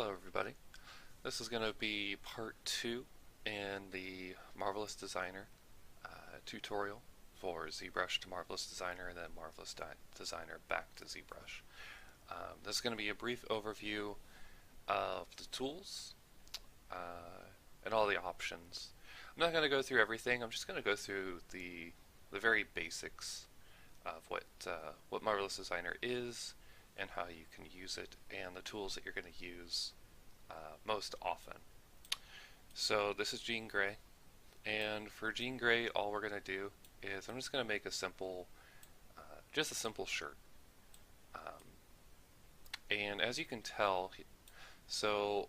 Hello everybody. This is going to be part 2 in the Marvelous Designer tutorial for ZBrush to Marvelous Designer and then Marvelous Designer back to ZBrush. This is going to be a brief overview of the tools and all the options. I'm not going to go through everything, I'm just going to go through the very basics of what Marvelous Designer is and how you can use it and the tools that you're going to use most often. So this is Jean Grey, and for Jean Grey all we're going to do is I'm just going to make a simple, just a simple shirt. And as you can tell, so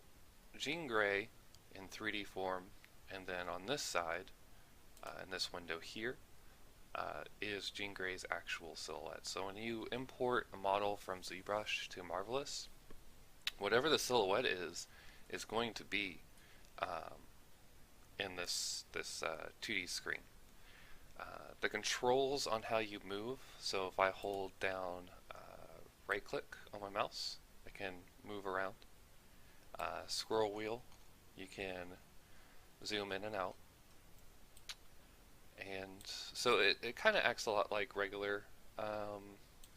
Jean Grey in 3D form, and then on this side, in this window here, is Jean Grey's actual silhouette. So when you import a model from ZBrush to Marvelous, whatever the silhouette is going to be in this 2D screen. The controls on how you move, so if I hold down right click on my mouse, I can move around. Scroll wheel, you can zoom in and out. And so it kind of acts a lot like regular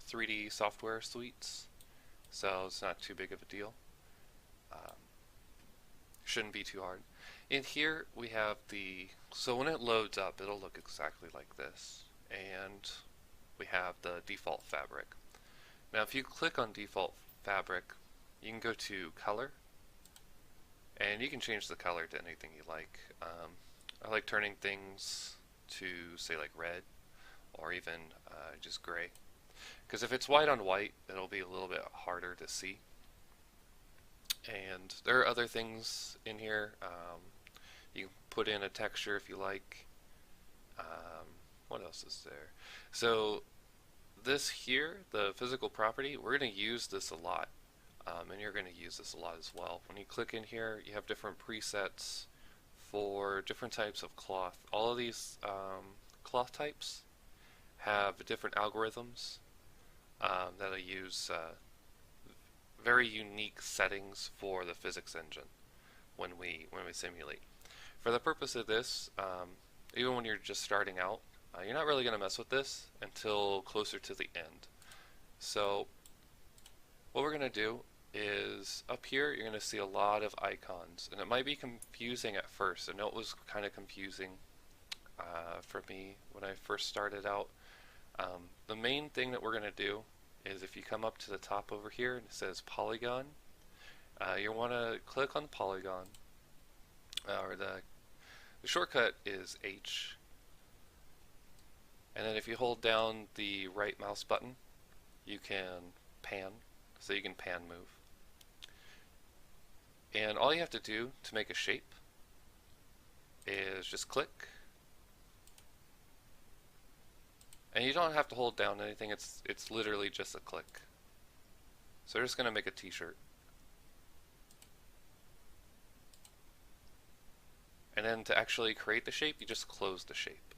3D software suites, so it's not too big of a deal. Shouldn't be too hard. In here we have so when it loads up it'll look exactly like this, and we have the default fabric. Now if you click on default fabric, you can go to color, and you can change the color to anything you like. I like turning things to say like red or even just gray, because if it's white on white it'll be a little bit harder to see. And there are other things in here. You can put in a texture if you like. What else is there? So this here, the physical property, we're going to use this a lot, and you're going to use this a lot as well. When you click in here, you have different presets for different types of cloth. All of these cloth types have different algorithms that'll use very unique settings for the physics engine when we simulate. For the purpose of this, even when you're just starting out, you're not really going to mess with this until closer to the end. So what we're going to do is up here you're going to see a lot of icons, and it might be confusing at first. I know it was kind of confusing for me when I first started out. The main thing that we're going to do is if you come up to the top over here and it says polygon, you want to click on polygon, or the shortcut is H, and then if you hold down the right mouse button you can pan, so you can pan move. And all you have to do to make a shape is just click, and you don't have to hold down anything, it's literally just a click. So we're just going to make a t-shirt. And then to actually create the shape, you just close the shape.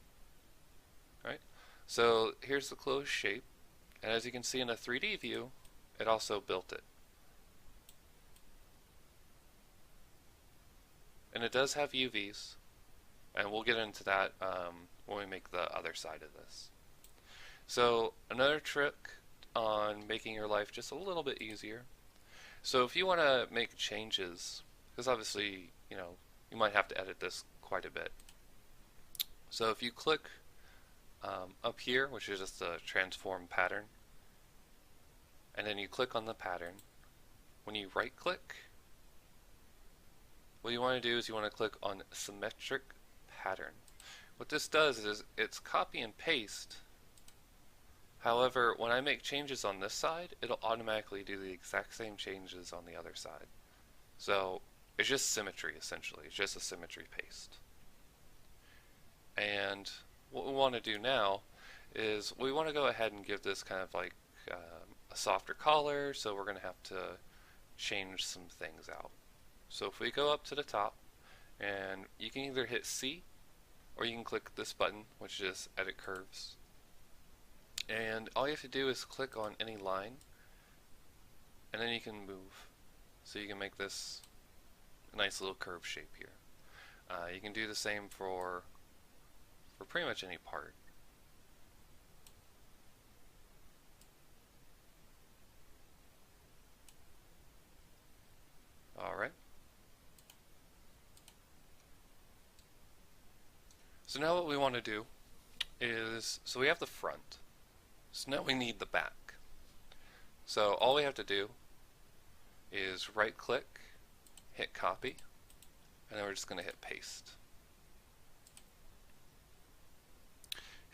Alright? So here's the closed shape, and as you can see in a 3D view, it also built it. And it does have UVs, and we'll get into that when we make the other side of this. So another trick on making your life just a little bit easier. So if you want to make changes, because obviously, you know, you might have to edit this quite a bit. So if you click up here, which is just the transform pattern, and then you click on the pattern, when you right click, what you want to do is you want to click on symmetric pattern. What this does is it's copy and paste. However, when I make changes on this side, it'll automatically do the exact same changes on the other side. So it's just symmetry, essentially. It's just a symmetry paste. And what we want to do now is we want to go ahead and give this kind of like a softer color, so we're going to have to change some things out. So if we go up to the top, and you can either hit C, or you can click this button, which is Edit Curves. And all you have to do is click on any line, and then you can move. So you can make this a nice little curve shape here. You can do the same for pretty much any part. Alright. So now what we want to do is, so we have the front. So now we need the back. So all we have to do is right click, hit copy, and then we're just going to hit paste.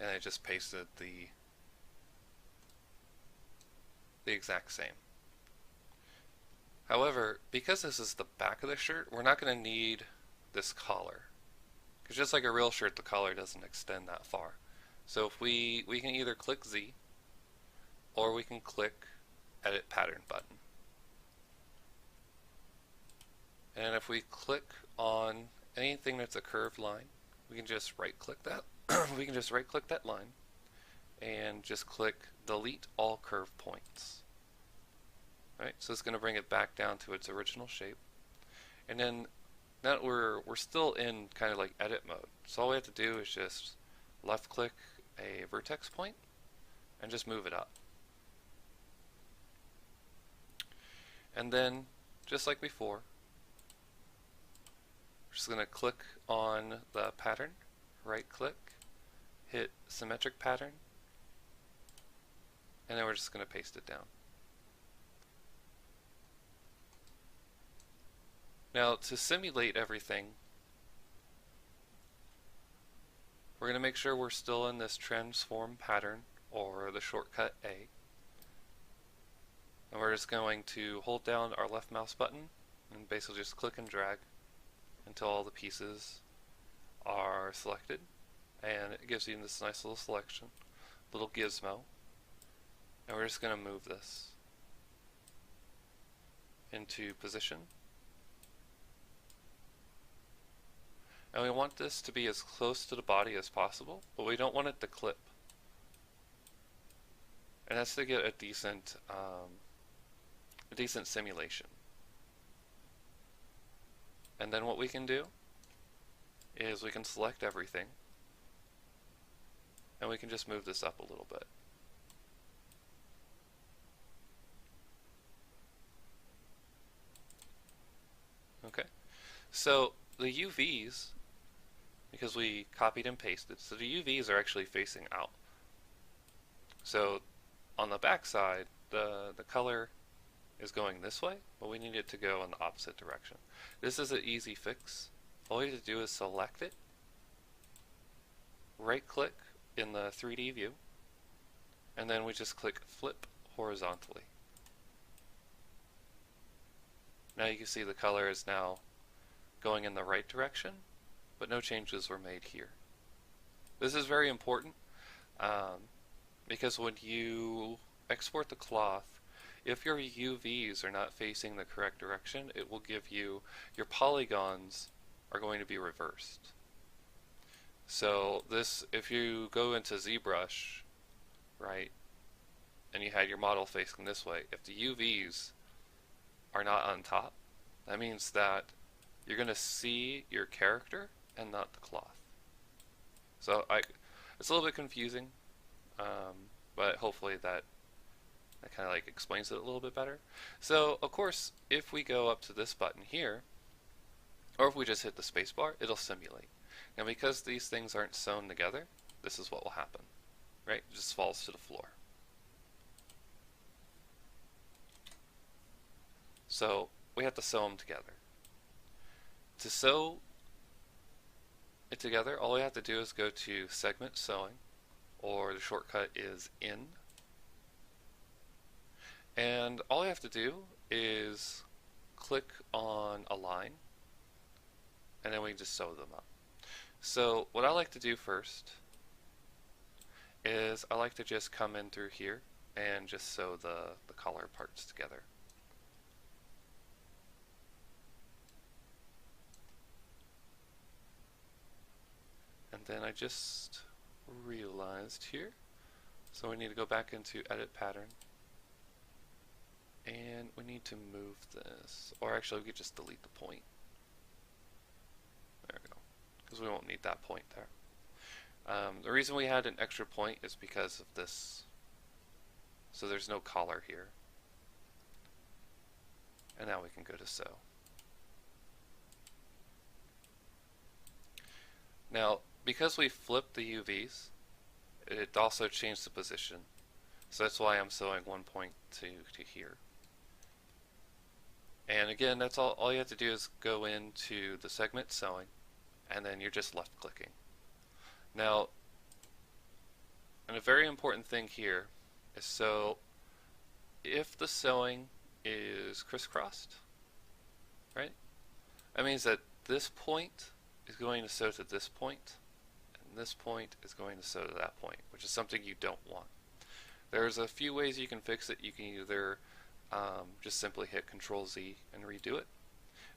And I just pasted the exact same. However, because this is the back of the shirt, we're not going to need this collar. Because just like a real shirt, the collar doesn't extend that far. So if we can either click Z, or we can click Edit Pattern button. And if we click on anything that's a curved line, we can just right click that. We can just right click that line and just click Delete All Curve Points. Right, so it's going to bring it back down to its original shape. And then now we're still in kind of like edit mode. So all we have to do is just left click a vertex point and just move it up. And then, just like before, we're just going to click on the pattern, right click, hit symmetric pattern, and then we're just going to paste it down. Now, to simulate everything, we're going to make sure we're still in this transform pattern, or the shortcut A. And we're just going to hold down our left mouse button and basically just click and drag until all the pieces are selected. And it gives you this nice little selection, little gizmo. And we're just going to move this into position. And we want this to be as close to the body as possible, but we don't want it to clip. And that's to get a decent simulation. And then what we can do is we can select everything, and we can just move this up a little bit. Okay, so the UVs, because we copied and pasted, so the UVs are actually facing out. So on the back side, the color is going this way, but we need it to go in the opposite direction. This is an easy fix. All you have to do is select it, right click in the 3D view, and then we just click flip horizontally. Now you can see the color is now going in the right direction, but no changes were made here. This is very important because when you export the cloth, if your UVs are not facing the correct direction, it will give you, your polygons are going to be reversed. So this, if you go into ZBrush, right, and you had your model facing this way, if the UVs are not on top, that means that you're going to see your character and not the cloth. So it's a little bit confusing, but hopefully that kind of like explains it a little bit better. So of course, if we go up to this button here, or if we just hit the spacebar, it'll simulate. Now because these things aren't sewn together, this is what will happen, right? It just falls to the floor. So we have to sew them together. To sew it together, all we have to do is go to segment sewing, or the shortcut is in. And all you have to do is click on a line, and then we just sew them up. So what I like to do first is I like to just come in through here and just sew the collar parts together. And then I just realized here, so we need to go back into edit pattern And we need to move this, or actually we could just delete the point. There we go, because we won't need that point there. The reason we had an extra point is because of this. So there's no collar here. And now we can go to sew. Now, because we flipped the UVs, it also changed the position. So that's why I'm sewing one point to here. And again, that's all you have to do is go into the segment sewing, and then you're just left clicking. Now, and a very important thing here is, so if the sewing is crisscrossed, right? That means that this point is going to sew to this point, and this point is going to sew to that point, which is something you don't want. There's a few ways you can fix it. You can either just simply hit Control Z and redo it.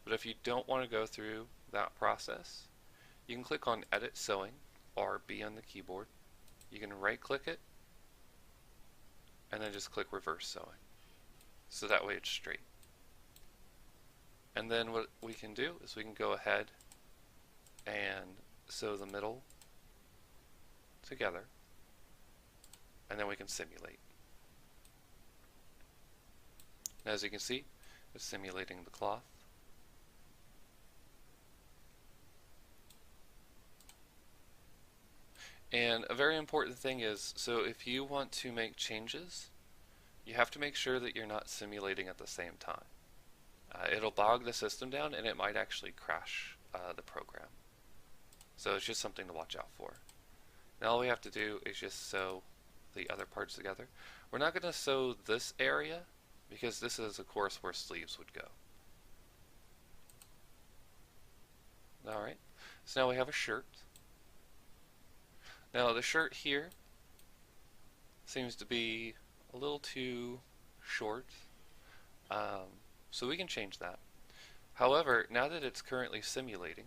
But if you don't want to go through that process, you can click on Edit Sewing, or B on the keyboard. You can right click it, and then just click Reverse Sewing. So that way it's straight. And then what we can do is we can go ahead and sew the middle together, and then we can simulate. As you can see, it's simulating the cloth. And a very important thing is, so if you want to make changes, you have to make sure that you're not simulating at the same time. It'll bog the system down, and it might actually crash the program. So it's just something to watch out for. Now all we have to do is just sew the other parts together. We're not going to sew this area, because this is of course where sleeves would go. Alright, so now we have a shirt. Now the shirt here seems to be a little too short, so we can change that. However, now that it's currently simulating,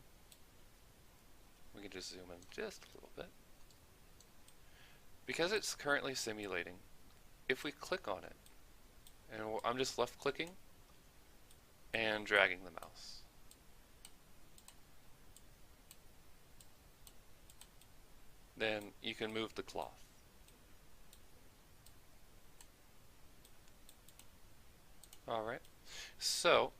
we can just zoom in just a little bit. Because it's currently simulating, if we click on it, and I'm just left clicking and dragging the mouse, then you can move the cloth. Alright, so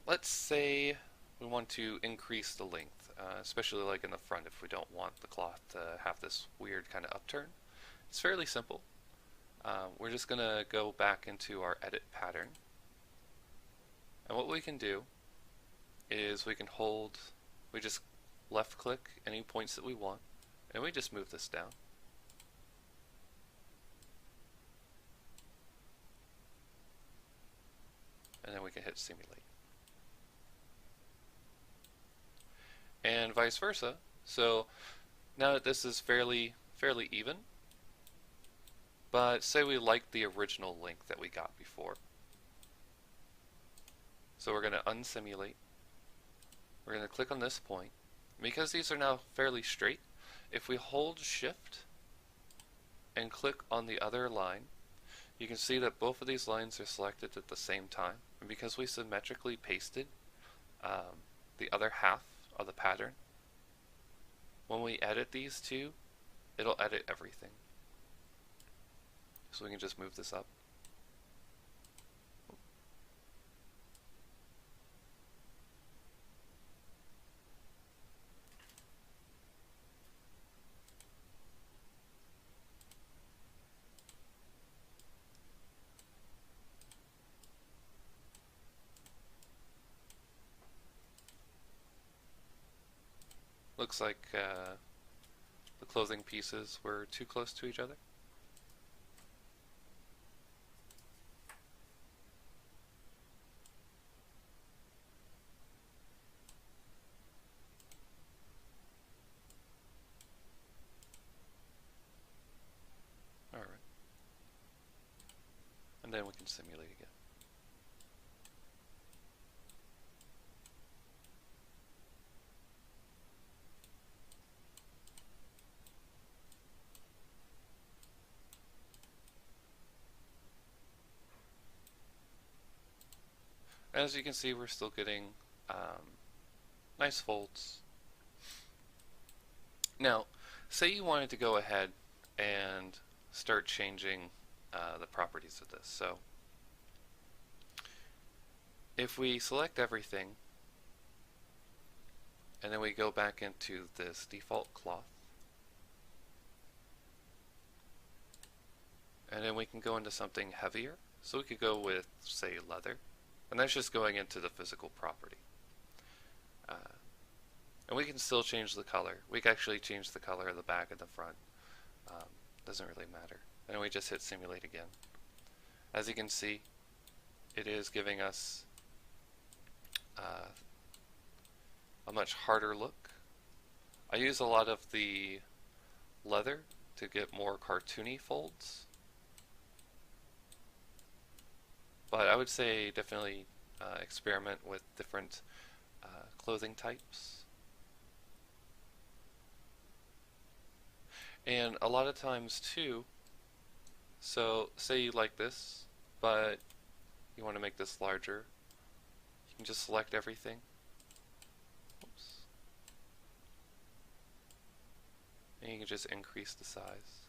let's say we want to increase the length, especially like in the front if we don't want the cloth to have this weird kind of upturn. It's fairly simple. We're just going to go back into our edit pattern, and what we can do is we can we just left click any points that we want, and we just move this down. And then we can hit simulate. And vice versa. So now that this is fairly even, but say we like the original length that we got before. So we're going to unsimulate. We're going to click on this point. Because these are now fairly straight, if we hold Shift and click on the other line, you can see that both of these lines are selected at the same time. And because we symmetrically pasted the other half of the pattern, when we edit these two, it'll edit everything. So we can just move this up. Looks like the clothing pieces were too close to each other. Alright. And then we can simulate again. As you can see, we're still getting nice folds. Now, say you wanted to go ahead and start changing the properties of this. So if we select everything and then we go back into this default cloth, and then we can go into something heavier. So we could go with, say, leather, and that's just going into the physical property. And we can still change the color. We can actually change the color of the back and the front. Doesn't really matter. And we just hit simulate again. As you can see, it is giving us a much harder look. I use a lot of the leather to get more cartoony folds, but I would say definitely experiment with different clothing types. And a lot of times too, so say you like this, but you want to make this larger, you can just select everything. Oops. And you can just increase the size.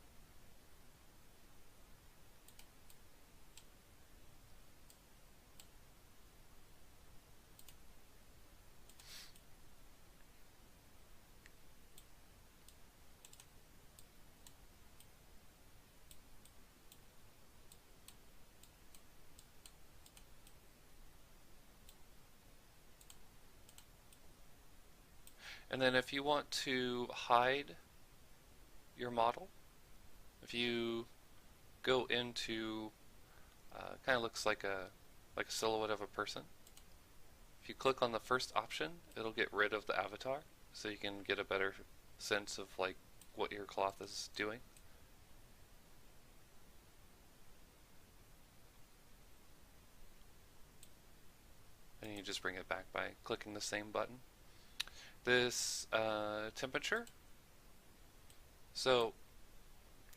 And then if you want to hide your model, if you go into, kind of looks like a silhouette of a person. If you click on the first option, it'll get rid of the avatar, so you can get a better sense of like what your cloth is doing. And you just bring it back by clicking the same button. This temperature. So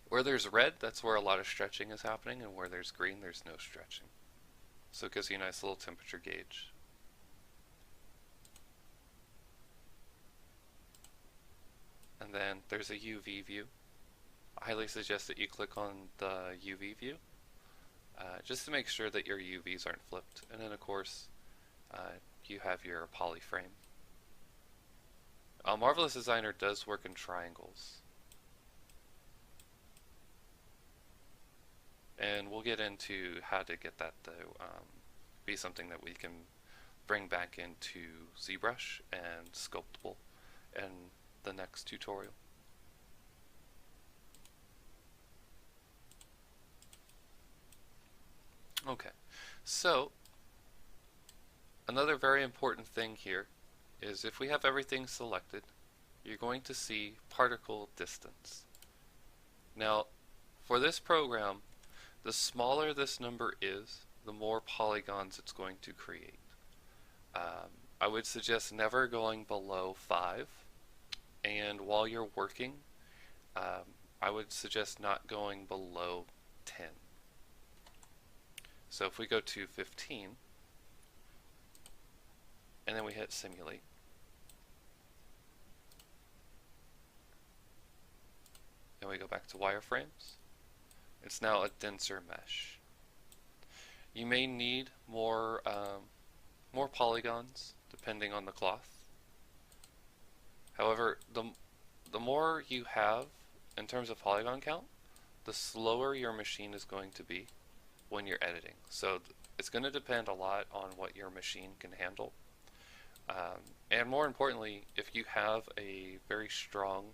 where there's red, that's where a lot of stretching is happening, and where there's green, there's no stretching. So it gives you a nice little temperature gauge. And then there's a UV view. I highly suggest that you click on the UV view just to make sure that your UVs aren't flipped. And then of course you have your poly frame. Marvelous Designer does work in triangles. And we'll get into how to get that to be something that we can bring back into ZBrush and Sculptable in the next tutorial. Okay, so another very important thing here is if we have everything selected, you're going to see particle distance. Now, for this program, the smaller this number is, the more polygons it's going to create. I would suggest never going below 5, and while you're working, I would suggest not going below 10. So if we go to 15, and then we hit simulate, and we go back to wireframes, it's now a denser mesh. You may need more polygons depending on the cloth. However, the more you have in terms of polygon count, the slower your machine is going to be when you're editing. So it's going to depend a lot on what your machine can handle. And more importantly, if you have a very strong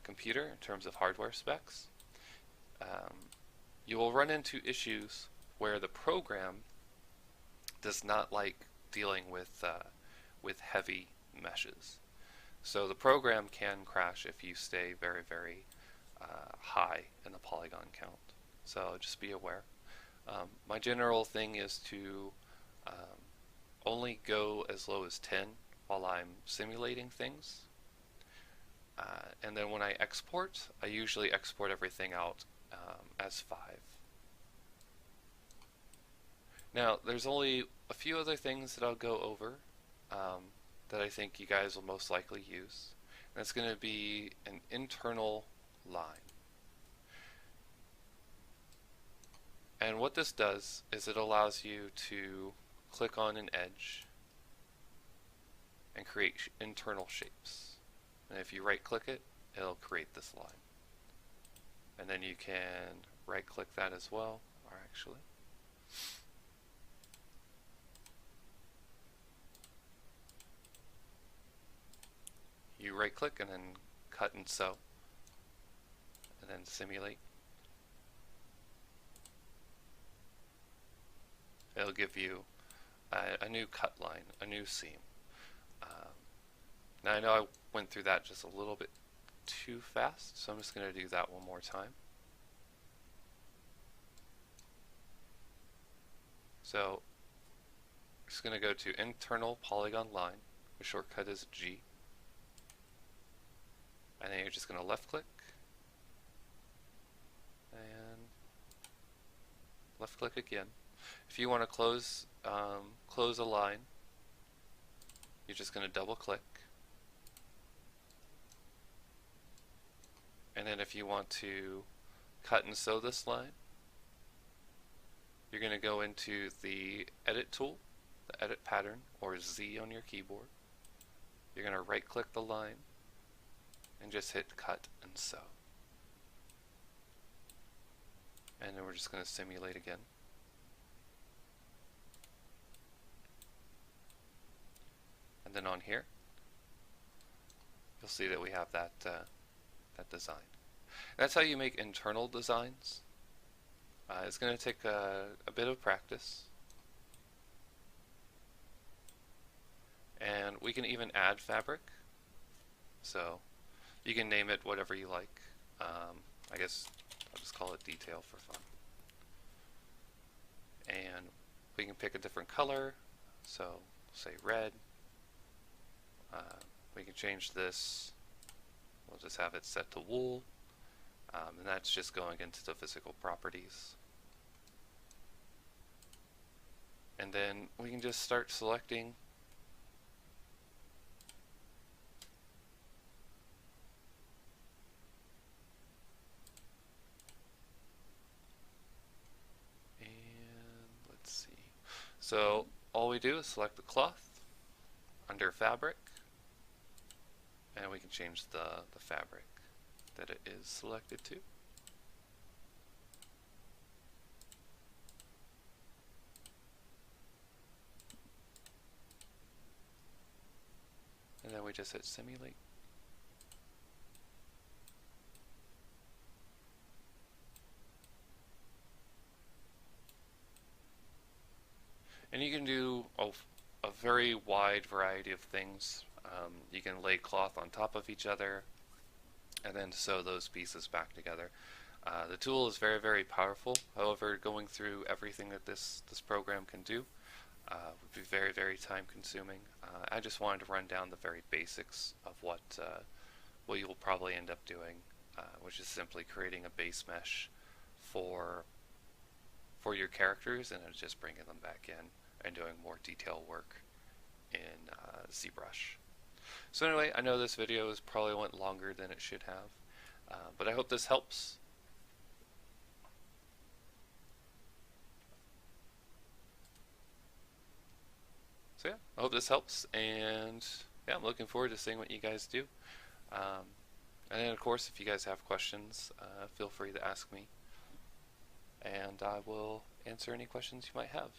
computer in terms of hardware specs, you will run into issues where the program does not like dealing with heavy meshes. So the program can crash if you stay very, very high in the polygon count. So just be aware. My general thing is to only go as low as 10 while I'm simulating things. And then when I export, I usually export everything out as 5. Now, there's only a few other things that I'll go over that I think you guys will most likely use. And that's going to be an internal line. And what this does is it allows you to click on an edge and create internal shapes. And if you right click it, it'll create this line. And then you can right click that as well, or actually. You right click and then cut and sew, and then simulate. It'll give you a new cut line, a new seam. Now I know I went through that just a little bit too fast, so I'm just going to do that one more time. So I'm just going to go to internal polygon line. The shortcut is G. And then you're just going to left click and left click again. If you want to close a line, you're just going to double click. And then if you want to cut and sew this line, you're going to go into the edit tool, the edit pattern, or Z on your keyboard. You're going to right click the line and just hit cut and sew. And then we're just going to simulate again. And then on here, you'll see that we have that design. That's how you make internal designs. It's going to take a bit of practice. And we can even add fabric. So you can name it whatever you like. I guess I'll just call it detail for fun. And we can pick a different color. So say red. We can change this. We'll just have it set to wool, and that's just going into the physical properties. And then we can just start selecting and let's see. So all we do is select the cloth under fabric, and we can change the fabric that it is selected to. And then we just hit simulate. And you can do a very wide variety of things. You can lay cloth on top of each other and then sew those pieces back together. The tool is very, very powerful. However, going through everything that this program can do would be very, very time consuming. I just wanted to run down the very basics of what you'll probably end up doing, which is simply creating a base mesh for your characters and then just bringing them back in and doing more detail work in ZBrush. So anyway, I know this video is probably went longer than it should have, but I hope this helps. So yeah, I hope this helps, and yeah, I'm looking forward to seeing what you guys do. And then of course, if you guys have questions, feel free to ask me, and I will answer any questions you might have.